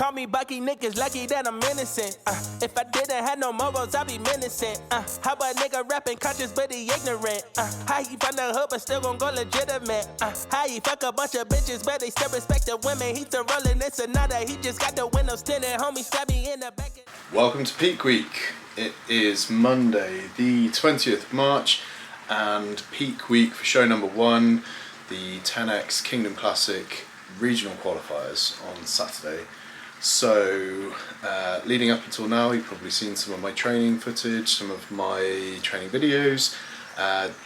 Call me Bucky, niggas lucky that I'm innocent. If I didn't have no morals, I'd be menacing. How a nigga rapping conscious but he ignorant? How he from the hood but still gon' go legitimate? How he fuck a bunch of bitches but they still respect the women? He still rolling this another, he just got the windows tinted. Homie stab me in the back. Welcome to Peak Week. It is Monday the 20th of March and Peak Week for show number 1, the 10x Kingdom Classic Regional Qualifiers on Saturday. So leading up until now, you've probably seen some of my training footage, some of my training videos.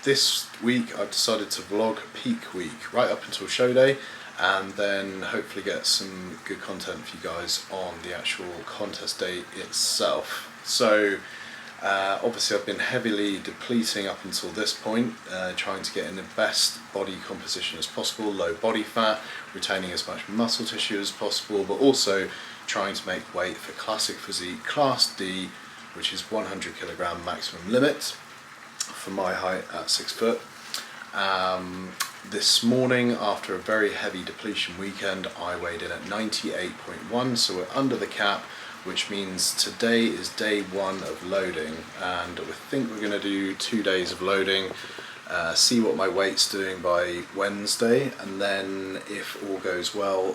This week I've decided to vlog Peak Week right up until show day, and then hopefully get some good content for you guys on the actual contest day itself. So obviously I've been heavily depleting up until this point, trying to get in the best body composition as possible, low body fat, retaining as much muscle tissue as possible, but also trying to make weight for Classic Physique Class D, which is 100 kilogram maximum limit for my height at 6 foot. This morning, after a very heavy depletion weekend, I weighed in at 98.1, so we're under the cap, which means today is day 1 of loading, and we think we're going to do 2 days of loading, see what my weight's doing by Wednesday, and then if all goes well,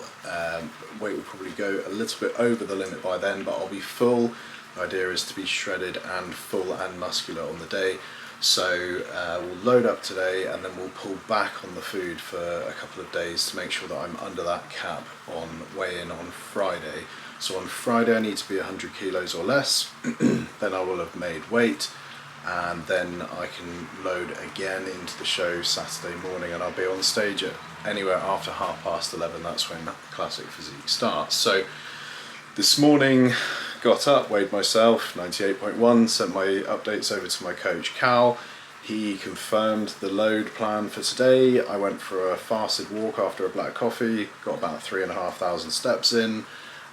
weight will probably go a little bit over the limit by then, but I'll be full. The idea is to be shredded and full and muscular on the day. So we'll load up today and then we'll pull back on the food for a couple of days to make sure that I'm under that cap on weigh-in on Friday. So on Friday I need to be 100 kilos or less, then I will have made weight, and then I can load again into the show Saturday morning, and I'll be on stage at anywhere after 11:30. That's when Classic Physique starts. So this morning, got up, weighed myself, 98.1, sent my updates over to my coach Qual. He confirmed the load plan for today. I went for a fasted walk after a black coffee, got about 3,500 steps in,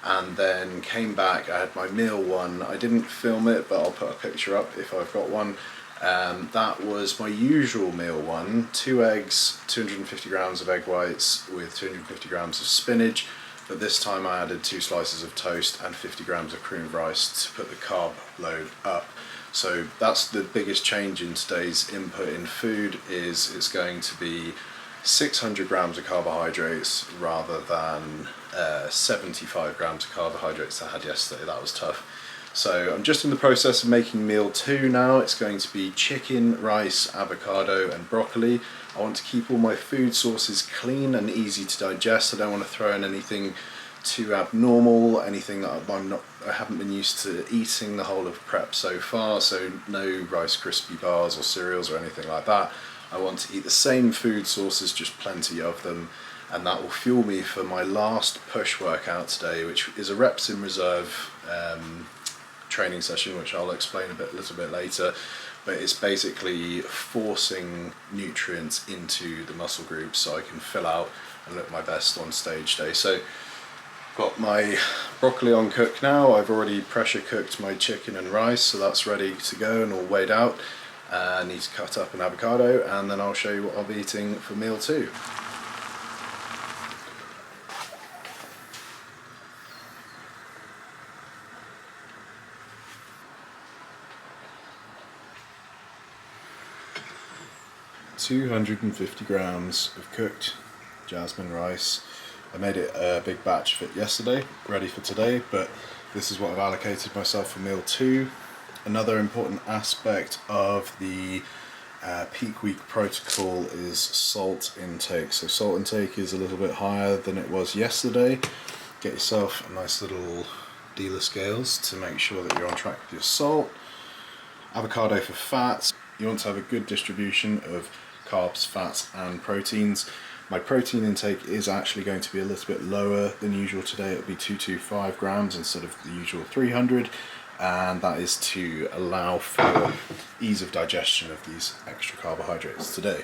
and then came back. I had my meal one. I didn't film it, but I'll put a picture up if I've got one. That was my usual meal one: 2 eggs, 250 grams of egg whites with 250 grams of spinach. But this time I added 2 slices of toast and 50 grams of cream of rice to put the carb load up. So that's the biggest change in today's input in food, is it's going to be 600 grams of carbohydrates rather than 75 grams of carbohydrates I had yesterday. That was tough. So I'm just in the process of making meal 2 now. It's going to be chicken, rice, avocado and broccoli. I want to keep all my food sources clean and easy to digest. I don't want to throw in anything too abnormal, anything that I haven't been used to eating the whole of prep so far, so no Rice Krispie bars or cereals or anything like that. I want to eat the same food sources, just plenty of them, and that will fuel me for my last push workout today, which is a reps in reserve training session, which I'll explain a little bit later. But it's basically forcing nutrients into the muscle groups so I can fill out and look my best on stage day. So got my broccoli on cook now. I've already pressure cooked my chicken and rice, so that's ready to go and all weighed out. I need to cut up an avocado, and then I'll show you what I'll be eating for meal 2. $250 grams of cooked jasmine rice. I made it a big batch of it yesterday, ready for today, but this is what I've allocated myself for meal 2. Another important aspect of the Peak Week protocol is salt intake. So salt intake is a little bit higher than it was yesterday. Get yourself a nice little dealer scales to make sure that you're on track with your salt. Avocado for fats. You want to have a good distribution of carbs, fats and proteins. My protein intake is actually going to be a little bit lower than usual today. It'll be 225 grams instead of the usual 300, and that is to allow for ease of digestion of these extra carbohydrates today.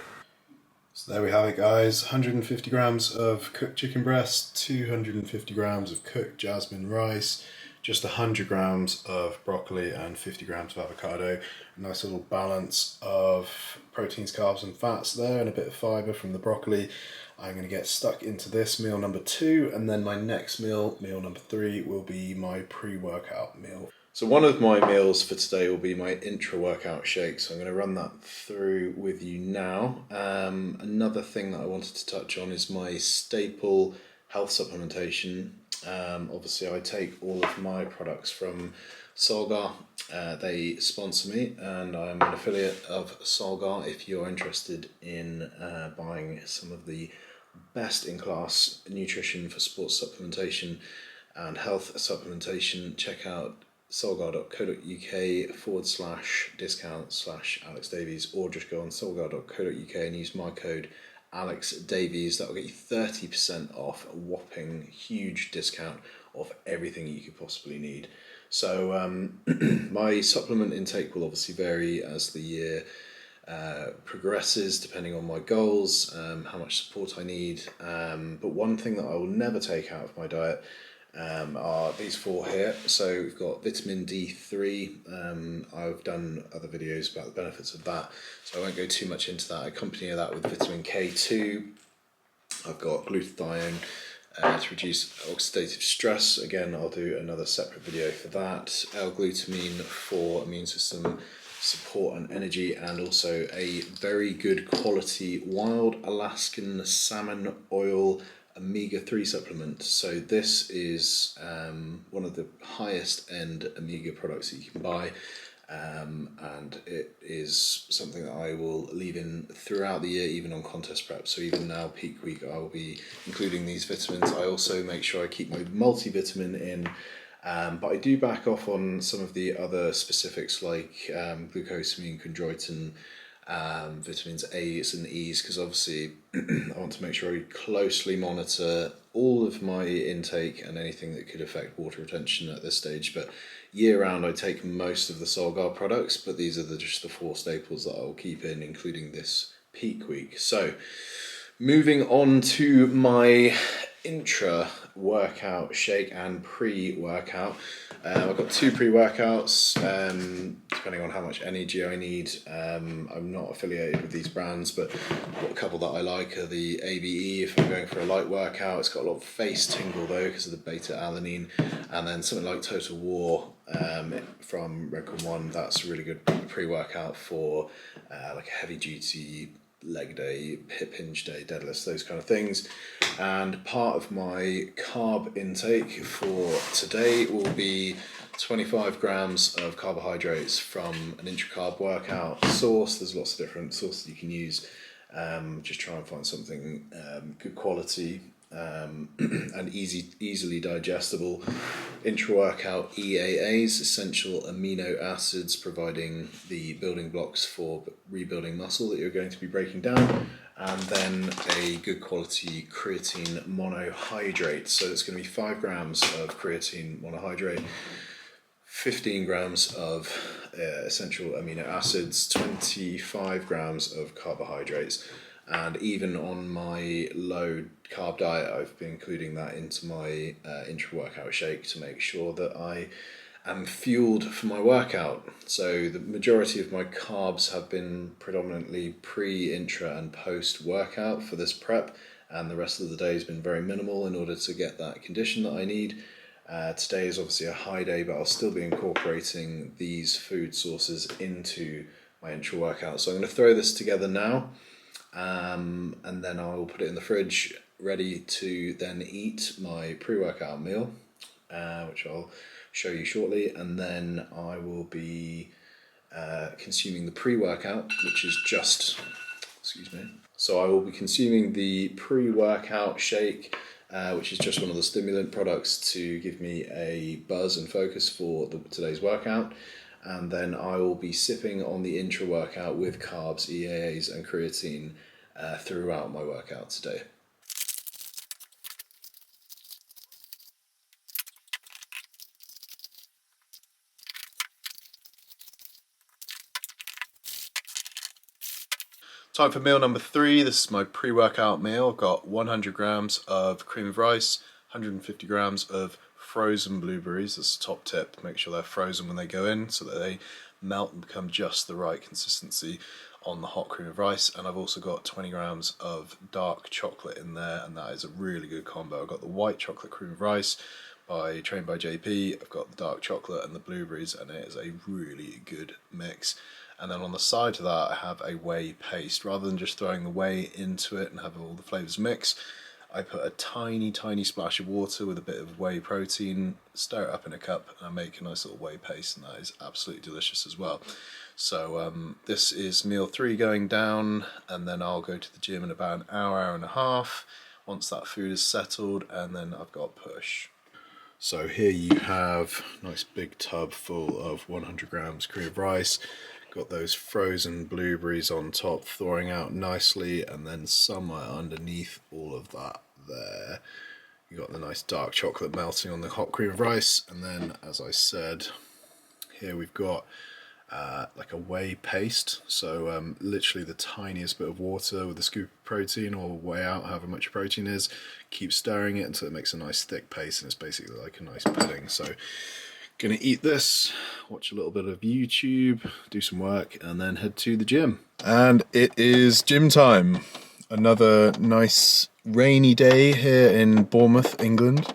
So there we have it, guys. 150 grams of cooked chicken breast, 250 grams of cooked jasmine rice, just 100 grams of broccoli and 50 grams of avocado. A nice little balance of proteins, carbs and fats there, and a bit of fibre from the broccoli. I'm going to get stuck into this meal number 2, and then my next meal, meal number 3, will be my pre-workout meal. So one of my meals for today will be my intra-workout shake, so I'm going to run that through with you now. Another thing that I wanted to touch on is my staple health supplementation. Obviously I take all of my products from Solgar. They sponsor me and I'm an affiliate of Solgar. If you're interested in buying some of the best in class nutrition for sports supplementation and health supplementation, check out solgar.co.uk/discount/Alex Davies, or just go on solgar.co.uk and use my code Alex Davies. That will get you 30% off, a whopping huge discount of everything you could possibly need. So my supplement intake will obviously vary as the year progresses, depending on my goals, how much support I need. But one thing that I will never take out of my diet are these 4 here. So we've got vitamin D3. I've done other videos about the benefits of that, so I won't go too much into that. I accompany that with vitamin K2. I've got glutathione to reduce oxidative stress. Again, I'll do another separate video for that. L-glutamine for immune system support and energy, and also a very good quality wild Alaskan salmon oil omega-3 supplement. So this is one of the highest end omega products that you can buy, and it is something that I will leave in throughout the year, even on contest prep. So even now, peak week, I will be including these vitamins. I also make sure I keep my multivitamin in, but I do back off on some of the other specifics like glucosamine, chondroitin, vitamins A's and E's, because obviously I want to make sure I closely monitor all of my intake and anything that could affect water retention at this stage. But year round I take most of the Solgar products, but these are just the 4 staples that I'll keep in, including this peak week. So moving on to my intra-workout shake and pre-workout. I've got 2 pre-workouts, depending on how much energy I need. I'm not affiliated with these brands, but I've got a couple that I like are the ABE if I'm going for a light workout. It's got a lot of face tingle though because of the beta-alanine. And then something like Total War from Redcon 1, that's a really good pre-workout for like a heavy duty leg day, hip hinge day, deadlifts, those kind of things. And part of my carb intake for today will be 25 grams of carbohydrates from an intra-carb workout source. There's lots of different sources you can use. Just try and find something good quality and easily digestible. Intra-workout EAAs, essential amino acids, providing the building blocks for rebuilding muscle that you're going to be breaking down, and then a good quality creatine monohydrate. So it's going to be 5 grams of creatine monohydrate, 15 grams of essential amino acids, 25 grams of carbohydrates. And even on my low carb diet, I've been including that into my intra-workout shake to make sure that I am fueled for my workout. So the majority of my carbs have been predominantly pre, intra and post workout for this prep, and the rest of the day has been very minimal in order to get that condition that I need. Today is obviously a high day, but I'll still be incorporating these food sources into my intra-workout. So I'm going to throw this together now. And then I will put it in the fridge ready to then eat my pre-workout meal, which I'll show you shortly, and then I will be consuming the pre-workout, which is just, so I will be consuming the pre-workout shake, which is just one of the stimulant products to give me a buzz and focus for today's workout. And then I will be sipping on the intra-workout with carbs, EAAs and creatine throughout my workout today. Time for meal number 3. This is my pre-workout meal. I've got 100 grams of cream of rice, 150 grams of frozen blueberries. That's the top tip. Make sure they're frozen when they go in so that they melt and become just the right consistency on the hot cream of rice. And I've also got 20 grams of dark chocolate in there, and that is a really good combo. I've got the white chocolate cream of rice Trained by JP. I've got the dark chocolate and the blueberries, and it is a really good mix. And then on the side to that, I have a whey paste. Rather than just throwing the whey into it and have all the flavors mix, I put a tiny splash of water with a bit of whey protein, stir it up in a cup, and I make a nice little whey paste, and that is absolutely delicious as well. So this is meal 3 going down, and then I'll go to the gym in about an hour and a half once that food is settled, and then I've got push. So here you have a nice big tub full of 100 grams cream of rice. Got those frozen blueberries on top, thawing out nicely, and then somewhere underneath all of that there, you got the nice dark chocolate melting on the hot cream of rice. And then, as I said, here we've got like a whey paste. So literally the tiniest bit of water with a scoop of protein, or whey out, however much your protein is. Keep stirring it until it makes a nice thick paste, and it's basically like a nice pudding. So gonna eat this, watch a little bit of YouTube, do some work, and then head to the gym. And it is gym time. Another nice rainy day here in Bournemouth, England.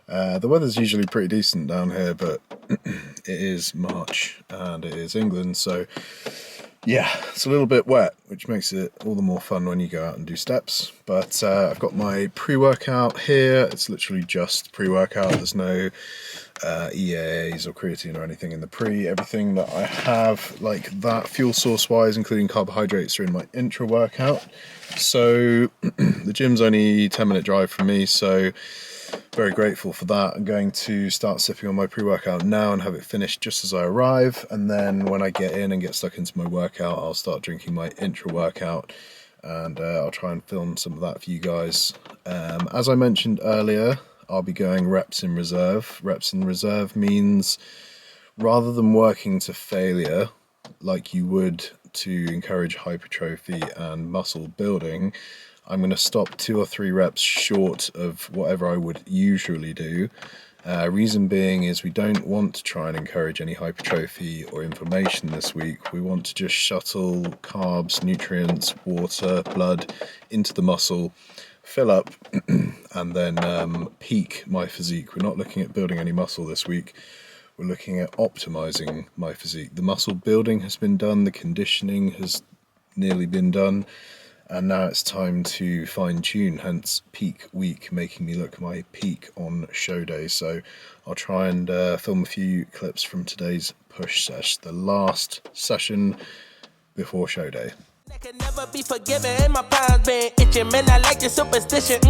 The weather's usually pretty decent down here, but it is March and it is England, so yeah, it's a little bit wet, which makes it all the more fun when you go out and do steps. But I've got my pre-workout here. It's literally just pre-workout. There's no EAAs or creatine or anything in the pre. Everything that I have like that fuel source wise, including carbohydrates, are in my intra-workout. So the gym's only a 10-minute drive from me, so very grateful for that. I'm going to start sipping on my pre-workout now and have it finished just as I arrive, and then when I get in and get stuck into my workout, I'll start drinking my intra-workout, and I'll try and film some of that for you guys. As I mentioned earlier, I'll be going reps in reserve. Reps in reserve means rather than working to failure like you would to encourage hypertrophy and muscle building, I'm going to stop 2 or 3 reps short of whatever I would usually do. Reason being is we don't want to try and encourage any hypertrophy or inflammation this week. We want to just shuttle carbs, nutrients, water, blood into the muscle, fill up, and then peak my physique. We're not looking at building any muscle this week. We're looking at optimizing my physique. The muscle building has been done, the conditioning has nearly been done, and now it's time to fine tune, hence peak week, making me look my peak on show day. So I'll try and film a few clips from today's push sesh, the last session before show day. I can never be forgiven, and my palms been itching. Man, I like your superstition.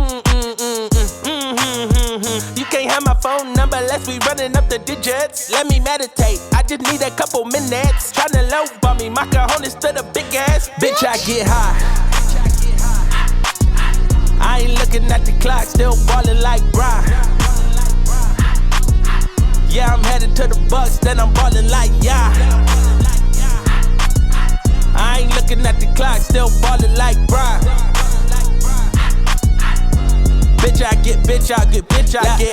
You can't have my phone number unless we running up the digits. Let me meditate, I just need a couple minutes. Tryna low ball me, my cojones to the big ass. Bitch, I get high. I ain't looking at the clock, still ballin' like Brian. Yeah, I'm headed to the Bucks, then I'm ballin' like I ain't looking at the clock, still ballin' like Brian. Bitch, I get, bitch, I get.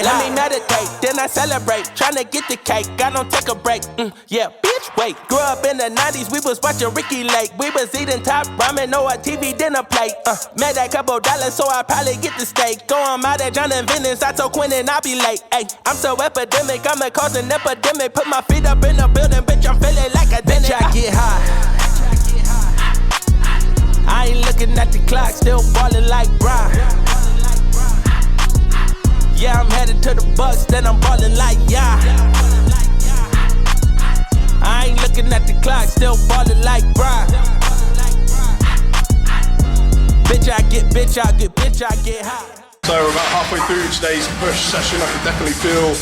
Let me meditate, then I celebrate. Tryna get the cake, I don't take a break. Yeah, bitch, wait. Grew up in the 90s, we was watching Ricky Lake. We was eating top ramen or a TV dinner plate. Made that couple dollars, so I probably get the steak. Go on out at John and Venice, I told Quentin I'll be late. Ay, I'm so epidemic, I'ma cause an epidemic. Put my feet up in the building, bitch, I'm feeling like a bitch, I get high. I ain't looking at the clock, still ballin' like Brian. Yeah, I'm headed to the Bucks, then I'm ballin' like I ain't looking at the clock, still ballin' like Brian. Bitch, I get high. So we're about halfway through today's push session. I can definitely feel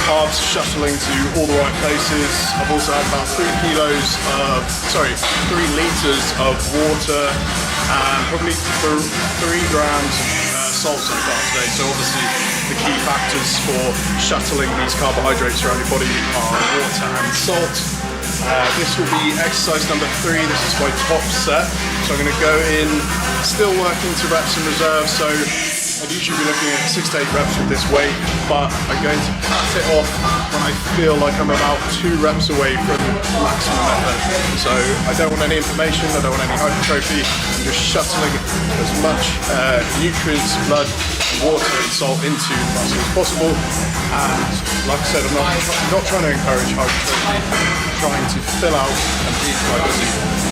carbs shuttling to all the right places. I've also had about 3 litres of water and probably 3 grams of salt so far today. So obviously the key factors for shuttling these carbohydrates around your body are water and salt. This will be exercise number 3. This is my top set. So I'm going to go in, still working to reps in reserve. So I'd usually be looking at 6 to 8 reps with this weight, but I'm going to cut it off when I feel like I'm about 2 reps away from maximum effort. So I don't want any inflammation, I don't want any hypertrophy. I'm just shuttling as much nutrients, blood, water and salt into the muscle as possible. And like I said, I'm not trying to encourage hypertrophy, I'm trying to fill out and eat my body.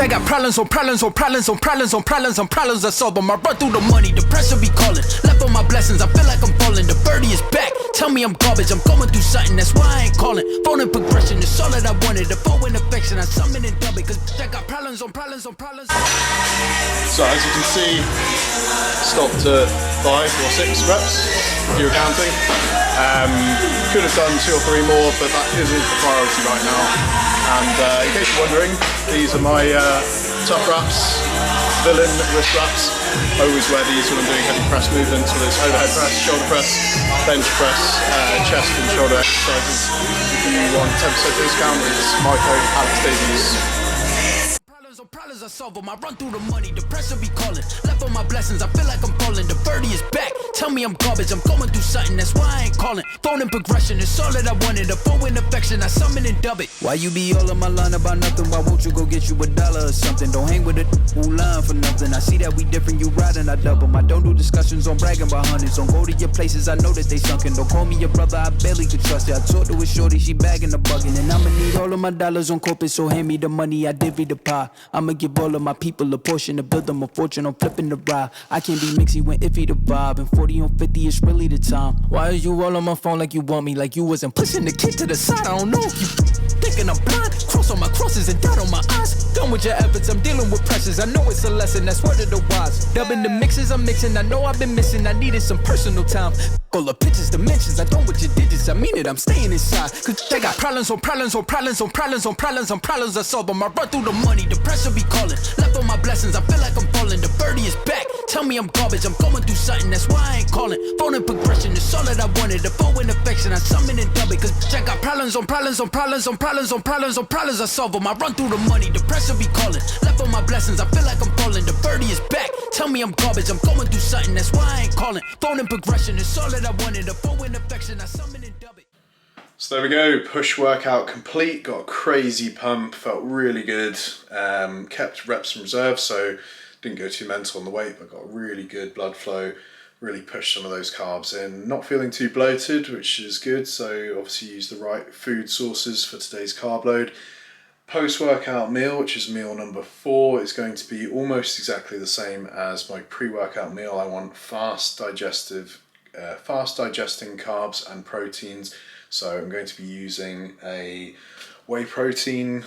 I got problems on problems on problems on problems on problems on problems I solve them. I run through the money, the pressure be calling. Left on my blessings, I feel like I'm falling. The birdie is back, tell me I'm garbage. I'm going through something, that's why I ain't calling. Phone and progression, it's all that I wanted. The phone and affection, I summon and dub it. Cause I got problems on problems on problems. So as you can see, stopped at 5 or 6 reps if you're counting. Could have done 2 or 3 more, but that isn't the priority right now. And in case you're wondering, these are my tough wraps, villain wrist wraps. I always wear these when I'm doing heavy press movements, whether it's overhead press, shoulder press, bench press, chest and shoulder exercises. If you want 10% discount, it's my code Alex Davies. Problems I solve them, I run through the money, the pressure be calling. Left on my blessings, I feel like I'm falling. The birdie is back, tell me I'm garbage. I'm going through something, that's why I ain't calling. Phone and progression, it's all that I wanted. A phone and affection, I summon and dub it. Why you be all on my line about nothing? Why won't you go get you $1 or something? Don't hang with a who line for nothing. I see that we different, you riding, I double. I don't do discussions on bragging about hundreds. Don't go to your places, I know that they sunken. Don't call me your brother, I barely could trust you. I talked to a shorty, she bagging the bugging. And I'ma need all of my dollars on corporate, so hand me the money, I divvy the pie. I'ma give all of my people a portion to build them a fortune on flipping the ride. I can't be mixy when iffy the vibe, and 40 on 50 is really the time. Why are you all on my phone like you want me, like you wasn't pushing the kid to the side? I don't know if you thinking I'm blind. Cross on my crosses and dot on my eyes. Done with your efforts, I'm dealing with pressures. I know it's a lesson, that's word of the wise. Dubbing the mixes I'm mixing, I know I've been missing. I needed some personal time. All the pictures, dimensions, I don't with your digits. I mean it, I'm staying inside. Cause they got problems on problems on problems on problems on problems on problems I solve them. I run through the money, the pressure be calling. Left on my blessings, I feel like I'm falling. The birdie is back, tell me I'm garbage. I'm going through something, that's why I ain't calling. Phone and progression, it's all that I wanted. The phone and affection, I summon and dub it. Cause I got problems on problems on problems on problems on problems on problems I solve them. I run through the money, the pressure be calling. Left on my blessings, I feel like I'm falling. The birdie is back, tell me I'm garbage. I'm going through something, that's why I ain't calling. Phone and progression, it's all that I wanted. The phone and affection, I summon and dub it. So there we go, push workout complete, got a crazy pump, felt really good, kept reps in reserve, so didn't go too mental on the weight, but got really good blood flow, really pushed some of those carbs in. Not feeling too bloated, which is good, so obviously use the right food sources for today's carb load. Post-workout meal, which is meal number 4, is going to be almost exactly the same as my pre-workout meal. I want fast digesting carbs and proteins. So I'm going to be using a whey protein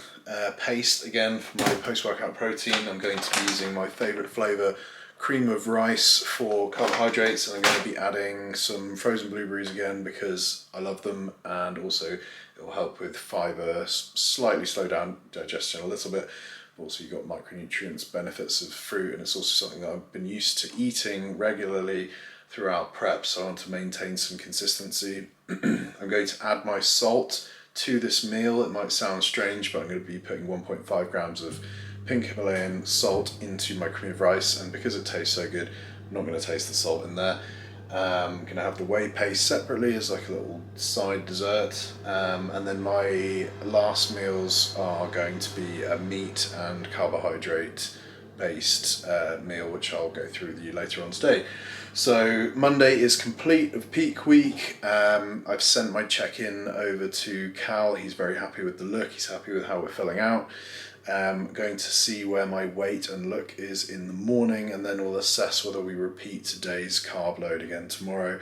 paste again for my post-workout protein. I'm going to be using my favorite flavor, cream of rice, for carbohydrates, and I'm going to be adding some frozen blueberries again because I love them, and also it will help with fiber, slightly slow down digestion a little bit. Also, you've got micronutrients benefits of fruit, and it's also something that I've been used to eating regularly throughout prep, so I want to maintain some consistency. I'm going to add my salt to this meal. It might sound strange, but I'm going to be putting 1.5 grams of pink Himalayan salt into my cream of rice, and because it tastes so good, I'm not going to taste the salt in there. I'm going to have the whey paste separately as like a little side dessert, and then my last meals are going to be a meat and carbohydrate based meal, which I'll go through with you later on today. So Monday is complete of peak week. I've sent my check-in over to Qual. He's very happy with the look, he's happy with how we're filling out. Going to see where my weight and look is in the morning, and then we'll assess whether we repeat today's carb load again tomorrow.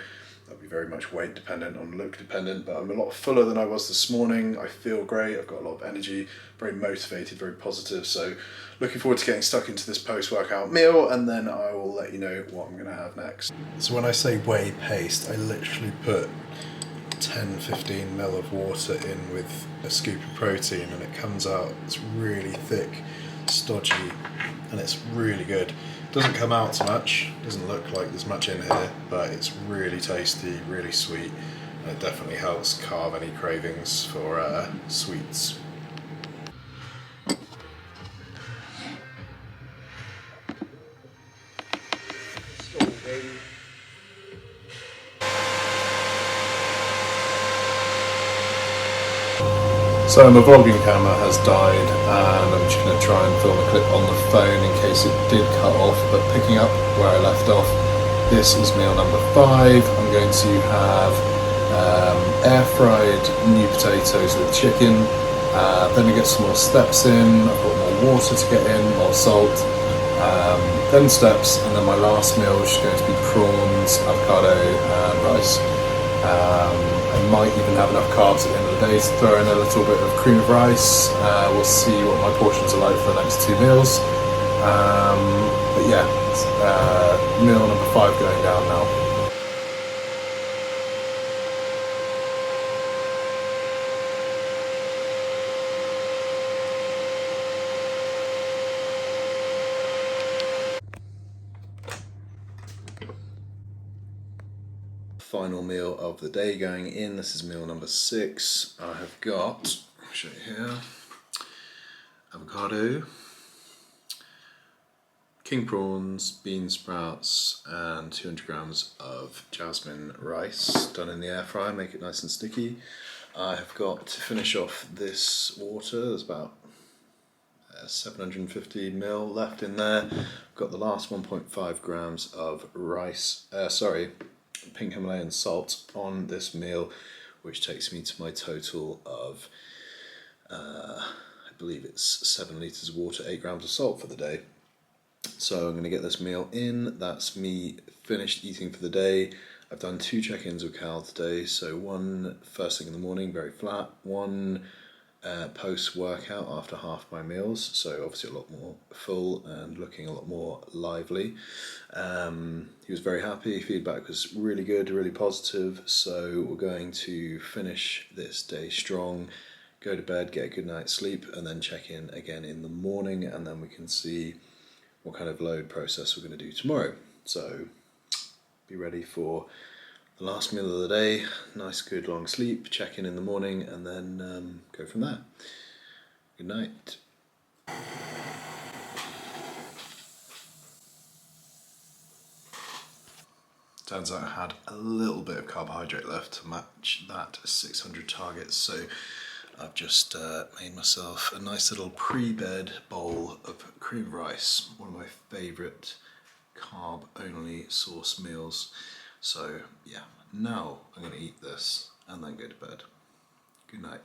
That'll be very much weight dependent on look dependent, but I'm a lot fuller than I was this morning. I feel great, I've got a lot of energy, very motivated, very positive, so looking forward to getting stuck into this post-workout meal, and then I will let you know what I'm going to have next. So when I say whey paste, I literally put 10-15 ml of water in with a scoop of protein, and it comes out, it's really thick, stodgy, and it's really good. Doesn't come out so much, doesn't look like there's much in here, but it's really tasty, really sweet, and it definitely helps carve any cravings for sweets. So my vlogging camera has died, and I'm just going to try and film a clip on the phone in case it did cut off, but picking up where I left off, this is meal number 5. I'm going to have air fried new potatoes with chicken, then I get some more steps in, I've got more water to get in, more salt, then steps, and then my last meal which is going to be prawns, avocado and rice. I might even have enough carbs at the end of the day to throw in a little bit of cream of rice. We'll see what my portions are like for the next 2 meals. But yeah, meal number 5 going down now. Final meal of the day going in. This is meal number 6. I have got, I'll show you here, avocado, king prawns, bean sprouts, and 200 grams of jasmine rice done in the air fryer, make it nice and sticky. I have got, to finish off this water, there's about 750 ml left in there. I've got the last 1.5 grams of rice, pink Himalayan salt on this meal, which takes me to my total of, I believe it's 7 litres of water, 8 grams of salt for the day. So I'm going to get this meal in. That's me finished eating for the day. I've done 2 check-ins with Cal today, so one first thing in the morning, very flat, one post-workout after half my meals, so obviously a lot more full and looking a lot more lively. He was very happy, feedback was really good, really positive, so we're going to finish this day strong, go to bed, get a good night's sleep, and then check in again in the morning, and then we can see what kind of load process we're going to do tomorrow. So be ready for the last meal of the day, nice good long sleep, check in the morning, and then go from there. Good night. Turns out I had a little bit of carbohydrate left to match that 600 target, so I've just made myself a nice little pre-bed bowl of cream of rice, one of my favourite carb only sauce meals. So yeah, now I'm going to eat this and then go to bed. Good night.